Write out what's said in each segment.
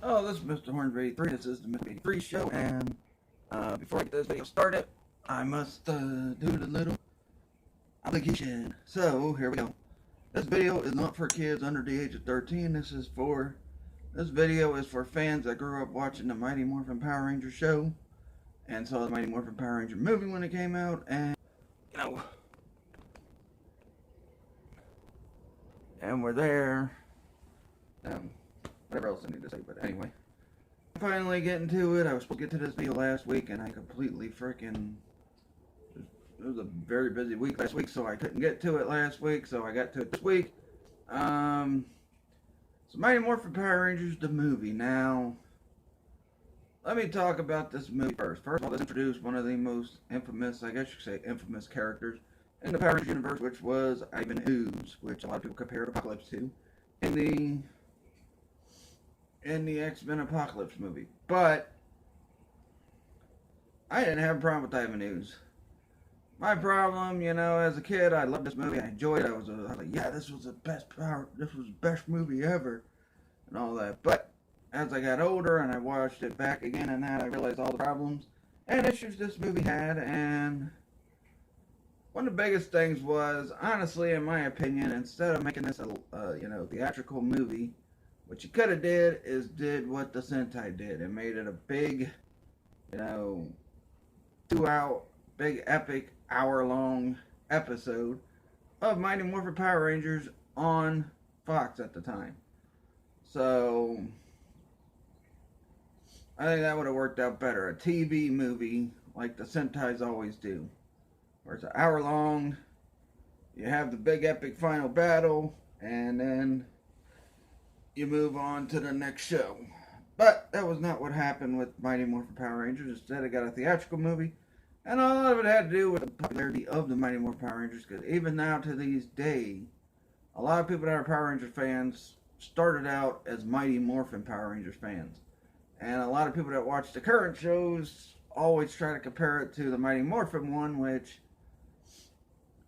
Oh, this is Mr. Horn83. This is the Mr. 83 show, and before I get this video started, I must do the little obligation. So, here we go. This video is not for kids under the age of 13. This video is for fans that grew up watching the Mighty Morphin Power Ranger show, and saw the Mighty Morphin Power Ranger movie when it came out, and, you know, and we're there. Whatever else I need to say, but anyway. Finally getting to it. I was supposed to get to this video last week, and I completely freaking... It was a very busy week last week, so I couldn't get to it last week, so I got to it this week. So Mighty Morphin Power Rangers, the movie. Now, let me talk about this movie first. First of all, let's introduce one of the most infamous, I guess you could say infamous characters in the Power Rangers universe, which was Ivan Ooze, which a lot of people compare Apocalypse to in the X-Men Apocalypse movie. But I didn't have a problem with Ivan Ooze. My problem, you know, as a kid, I loved this movie. I enjoyed it. I was like, yeah, this was the best movie ever, and all that. But as I got older and I watched it back again and that, I realized all the problems and issues this movie had. And one of the biggest things was, honestly, in my opinion, instead of making this a theatrical movie, what you could have did what the Sentai did and made it a big, 2-hour, big epic, hour-long episode of Mighty Morphin Power Rangers on Fox at the time. So I think that would have worked out better. A TV movie like the Sentais always do, where it's an hour long, you have the big epic final battle, and then you move on to the next show. But that was not what happened with Mighty Morphin Power Rangers. Instead, it got a theatrical movie. And a lot of it had to do with the popularity of the Mighty Morphin Power Rangers, because even now to this day, a lot of people that are Power Rangers fans started out as Mighty Morphin Power Rangers fans. And a lot of people that watch the current shows always try to compare it to the Mighty Morphin one, which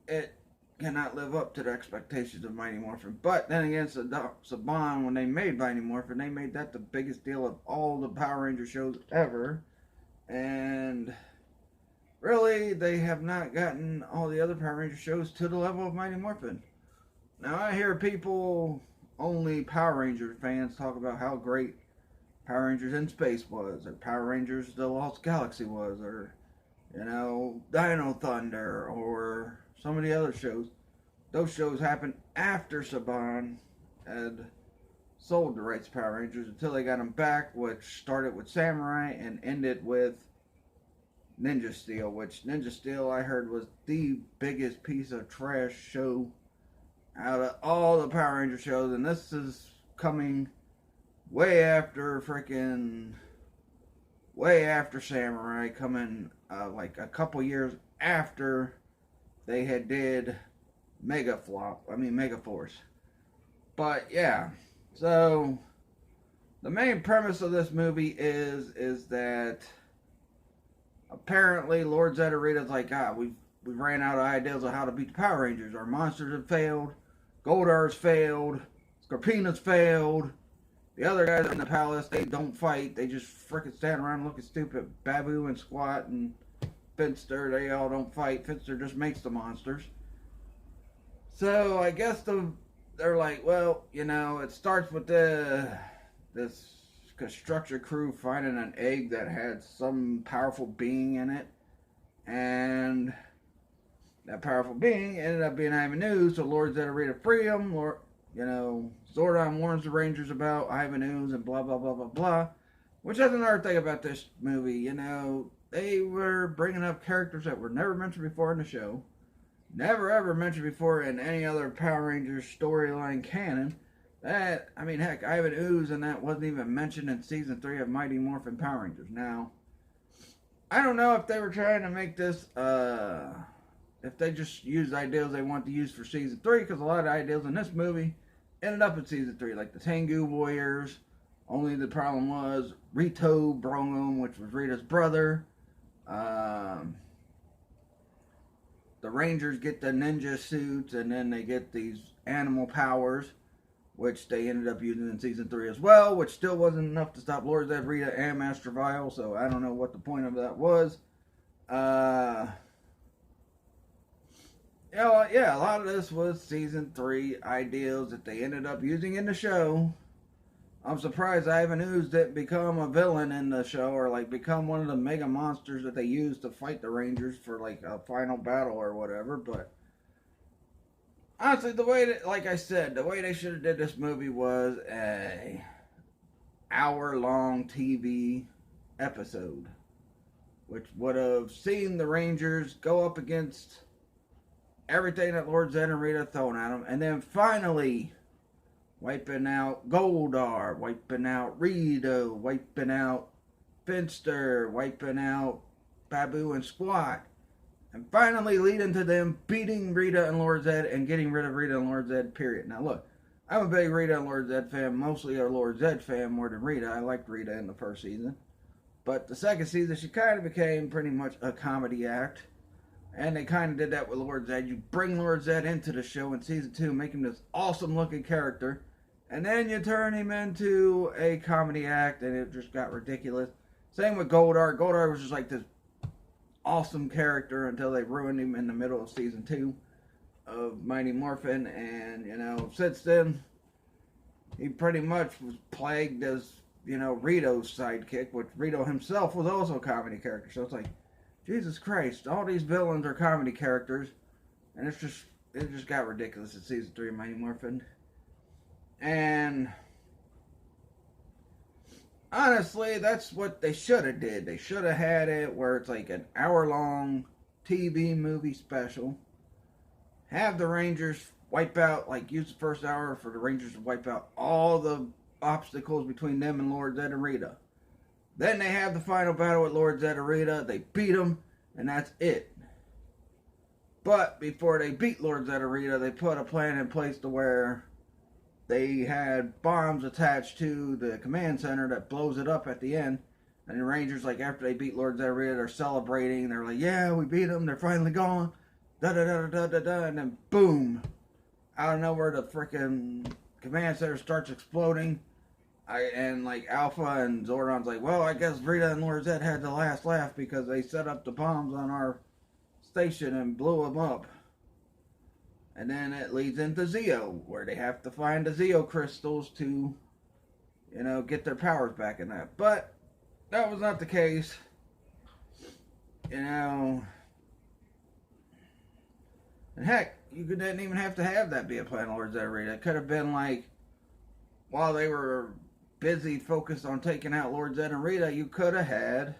it cannot live up to the expectations of Mighty Morphin. But then again, Saban, when they made Mighty Morphin, they made that the biggest deal of all the Power Ranger shows ever. And really, they have not gotten all the other Power Ranger shows to the level of Mighty Morphin. Now, I hear people, only Power Ranger fans, talk about how great Power Rangers in Space was, or Power Rangers The Lost Galaxy was, or, Dino Thunder, or some of the other shows. Those shows happened after Saban had sold the rights to Power Rangers until they got them back, which started with Samurai and ended with Ninja Steel, which Ninja Steel I heard was the biggest piece of trash show out of all the Power Ranger shows, and this is coming way after Samurai, coming like a couple years after they had did Mega Force. But yeah, so the main premise of this movie is that apparently Lord Zetarita's like, we ran out of ideas of how to beat the Power Rangers. Our monsters have failed, Goldar's failed, Scorpina's failed. The other guys in the palace, they don't fight. They just frickin' stand around looking stupid. Babu and Squat and Finster, they all don't fight. Finster just makes the monsters. So I guess they're like, well, it starts with this construction crew finding an egg that had some powerful being in it, and that powerful being ended up being Ivan Ooze. So Lord Zetarita free him. Zordon warns the Rangers about Ivan Ooze and blah blah blah blah blah. Which is another thing about this movie. They were bringing up characters that were never mentioned before in the show, never ever mentioned before in any other Power Rangers storyline canon. Heck, Ivan Ooze and that wasn't even mentioned in Season 3 of Mighty Morphin Power Rangers. Now, I don't know if they were trying to make this, if they just used ideas they want to use for Season 3, because a lot of ideas in this movie ended up in Season 3, like the Tengu Warriors. Only the problem was Rito Brongum, which was Rita's brother. The Rangers get the ninja suits, and then they get these animal powers. which they ended up using in season 3 as well, which still wasn't enough to stop Lord Zed, Rita, and Master Vile, so I don't know what the point of that was. Yeah, a lot of this was season 3 ideals that they ended up using in the show. I'm surprised Ivan Ooze didn't become a villain in the show, or like become one of the mega monsters that they used to fight the Rangers for like a final battle or whatever. But honestly, the way that, like I said, the way they should have did this movie was a hour-long TV episode, which would have seen the Rangers go up against everything that Lord Zed and Rita thrown at them, and then finally wiping out Goldar, wiping out Rito, wiping out Finster, wiping out Babu and Squat, and finally leading to them beating Rita and Lord Zed and getting rid of Rita and Lord Zed, period. Now look, I'm a big Rita and Lord Zed fan, mostly a Lord Zed fan more than Rita. I liked Rita in the first season. But the second season, she kind of became pretty much a comedy act. And they kind of did that with Lord Zed. You bring Lord Zed into the show in season 2, make him this awesome looking character, and then you turn him into a comedy act, and it just got ridiculous. Same with Goldar. Goldar was just like this awesome character until they ruined him in the middle of season 2 of Mighty Morphin, and since then he pretty much was plagued as Rito's sidekick, which Rito himself was also a comedy character. So it's like, Jesus Christ, all these villains are comedy characters, and it just got ridiculous in season 3 of Mighty Morphin. And honestly, that's what they should have did. They should have had it where it's like an hour-long TV movie special. Have the Rangers wipe out, like use the first hour for the Rangers to wipe out all the obstacles between them and Lord Zed and Rita. Then they have the final battle with Lord Zed and Rita. They beat them, and that's it. But before they beat Lord Zed and Rita, they put a plan in place to where they had bombs attached to the command center that blows it up at the end. And the Rangers, like after they beat Lord Zed and Rita, they're celebrating. They're like, yeah, we beat them. They're finally gone. Da da da da da da. And then boom, out of nowhere, the freaking command center starts exploding. And like Alpha and Zordon's like, well, I guess Rita and Lord Zed had the last laugh because they set up the bombs on our station and blew them up. And then it leads into Zeo, where they have to find the Zeo crystals to, get their powers back in that. But that was not the case. And heck, you didn't even have to have that be a plan, Lord Zed and Rita. It could have been like, while they were busy focused on taking out Lord Zed and Rita, you could have had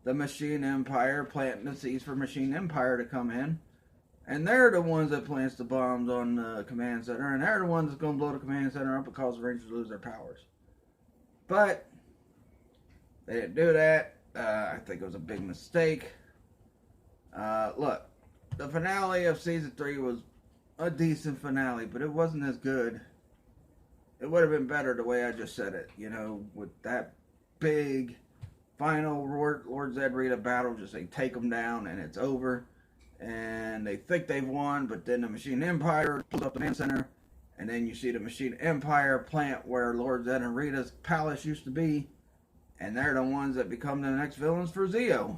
the Machine Empire planting the seeds for Machine Empire to come in. And they're the ones that plants the bombs on the command center. And they're the ones that's going to blow the command center up and cause the Rangers to lose their powers. But they didn't do that. I think it was a big mistake. Look, the finale of season 3 was a decent finale, but it wasn't as good. It would have been better the way I just said it. With that big final Lord Zed Rita battle, just they take them down and it's over. And they think they've won, but then the Machine Empire pulls up the command center, and then you see the Machine Empire plant where Lord Zed and Rita's palace used to be, and they're the ones that become the next villains for Zeo.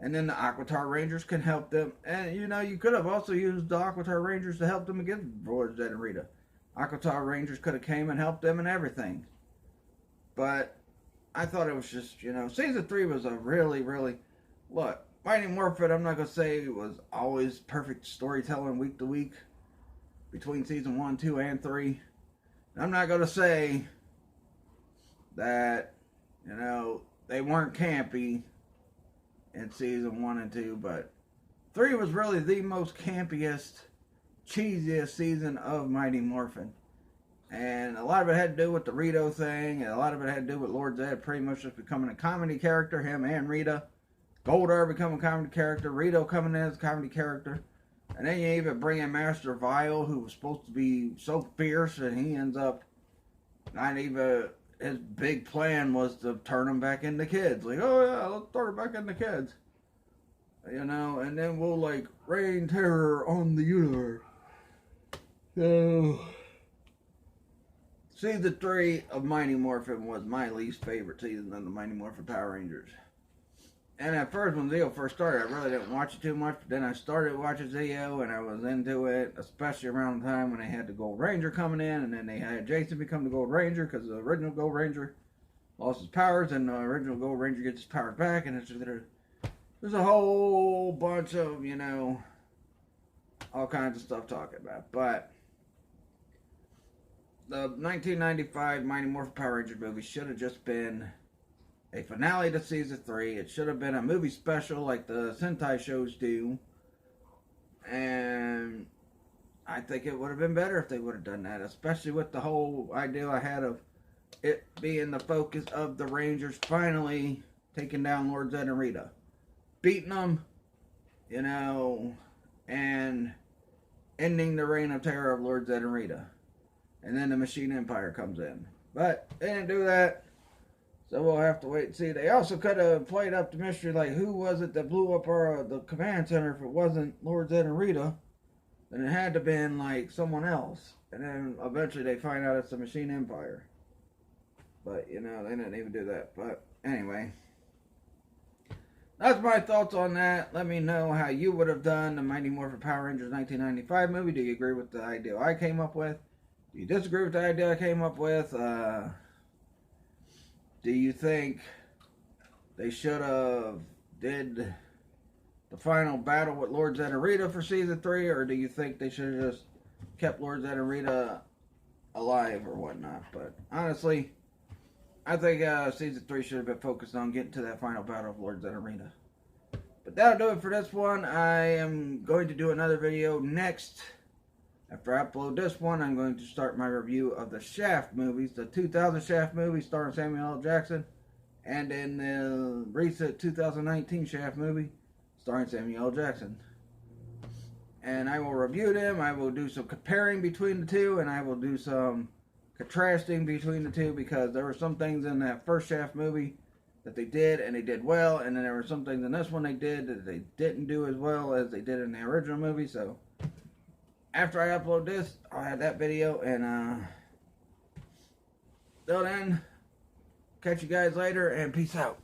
And then the Aquitar Rangers can help them, and you could have also used the Aquitar Rangers to help them against Lord Zed and Rita. Aquitar Rangers could have came and helped them and everything. But I thought it was just, season 3 was a really, really, look, Mighty Morphin, I'm not going to say it was always perfect storytelling week to week between season 1, 2, and 3. And I'm not going to say that, they weren't campy in season 1 and 2, but 3 was really the most campiest, cheesiest season of Mighty Morphin. And a lot of it had to do with the Rito thing, and a lot of it had to do with Lord Zed pretty much just becoming a comedy character, him and Rita. Goldar becoming a comedy character, Rito coming in as a comedy character, and then you even bring in Master Vile, who was supposed to be so fierce, and he ends up not even, his big plan was to turn them back into kids. Like, oh yeah, let's turn them back into kids. And then we'll like rain terror on the universe. So, Season 3 of Mighty Morphin was my least favorite season of the Mighty Morphin Power Rangers. And at first, when Zeo first started, I really didn't watch it too much. But then I started watching Zeo, and I was into it, especially around the time when they had the Gold Ranger coming in, and then they had Jason become the Gold Ranger because the original Gold Ranger lost his powers, and the original Gold Ranger gets his powers back, and there's a whole bunch of, you know, all kinds of stuff talking about. But the 1995 Mighty Morphin Power Rangers movie should have just been a finale to season 3. It should have been a movie special like the Sentai shows do. And I think it would have been better if they would have done that, especially with the whole idea I had of it being the focus of the Rangers finally taking down Lord Zed and Rita. Beating them, you know, and ending the reign of terror of Lord Zed and Rita. And then the Machine Empire comes in. But they didn't do that. So we'll have to wait and see. They also could have played up the mystery, like who was it that blew up the command center if it wasn't Lord Zed and Rita. Then it had to have been like someone else. And then eventually they find out it's the Machine Empire. But, you know, they didn't even do that. But anyway, that's my thoughts on that. Let me know how you would have done the Mighty Morphin Power Rangers 1995 movie. Do you agree with the idea I came up with? Do you disagree with the idea I came up with? Do you think they should have did the final battle with Lord Zed and Rita for season 3, or do you think they should have just kept Lord Zed and Rita alive or whatnot? But honestly, I think season 3 should have been focused on getting to that final battle of Lord Zed and Rita. But that'll do it for this one. I am going to do another video next. After I upload this one, I'm going to start my review of the Shaft movies, the 2000 Shaft movie starring Samuel L. Jackson, and in the recent 2019 Shaft movie starring Samuel L. Jackson. And I will review them. I will do some comparing between the two, and I will do some contrasting between the two, because there were some things in that first Shaft movie that they did, and they did well, and then there were some things in this one they did that they didn't do as well as they did in the original movie. So after I upload this, I'll have that video, and till then, catch you guys later, and peace out.